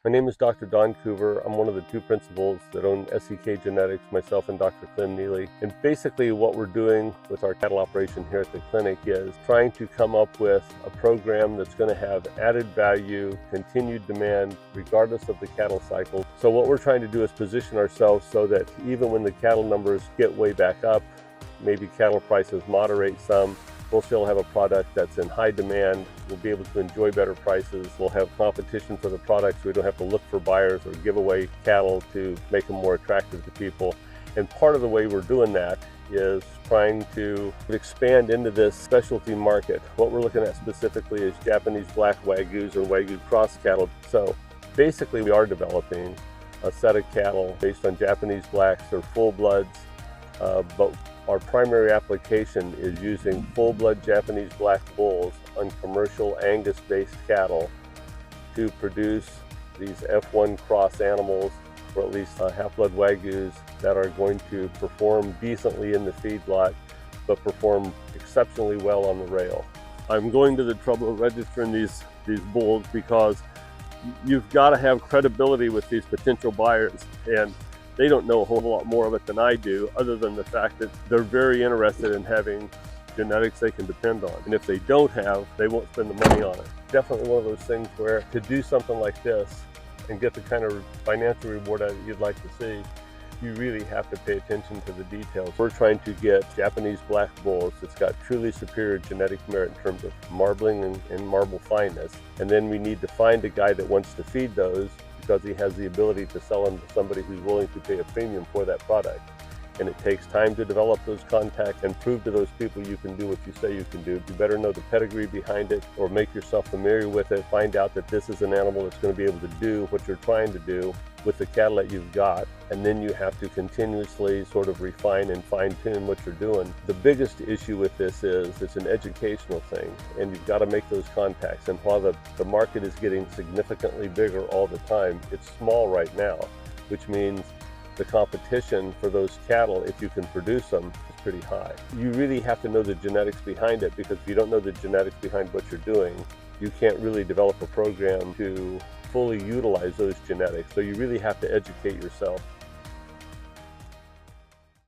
My name is Dr. Don Coover. I'm one of the two principals that own SEK Genetics, myself and Dr. Clint Neely. And basically what we're doing with our cattle operation here at the clinic is trying to come up with a program that's going to have added value, continued demand, regardless of the cattle cycle. So what we're trying to do is position ourselves so that even when the cattle numbers get way back up, maybe cattle prices moderate some, we'll still have a product that's in high demand. We'll be able to enjoy better prices. We'll have competition for the products. We don't have to look for buyers or give away cattle to make them more attractive to people. And part of the way we're doing that is trying to expand into this specialty market. What we're looking at specifically is Japanese black Wagyus and Wagyu cross cattle. So basically we are developing a set of cattle based on Japanese blacks or full bloods, but our primary application is using full-blood Japanese black bulls on commercial Angus-based cattle to produce these F1 cross animals, or at least half-blood Wagyus that are going to perform decently in the feedlot, but perform exceptionally well on the rail. I'm going to the trouble of registering these bulls because you've got to have credibility with these potential buyers, and they don't know a whole lot more of it than I do, other than the fact that they're very interested in having genetics they can depend on. And if they don't have, they won't spend the money on it. Definitely one of those things where to do something like this and get the kind of financial reward that you'd like to see, you really have to pay attention to the details. We're trying to get Japanese black bulls that's got truly superior genetic merit in terms of marbling and marble fineness. And then we need to find a guy that wants to feed those, because he has the ability to sell them to somebody who's willing to pay a premium for that product. And it takes time to develop those contacts and prove to those people you can do what you say you can do. You better know the pedigree behind it, or make yourself familiar with it. Find out that this is an animal that's going to be able to do what you're trying to do with the cattle that you've got. And then you have to continuously sort of refine and fine-tune what you're doing. The biggest issue with this is it's an educational thing, and you've got to make those contacts. And while the market is getting significantly bigger all the time, it's small right now, which means the competition for those cattle, if you can produce them, is pretty high. You really have to know the genetics behind it, because if you don't know the genetics behind what you're doing, you can't really develop a program to fully utilize those genetics. So you really have to educate yourself.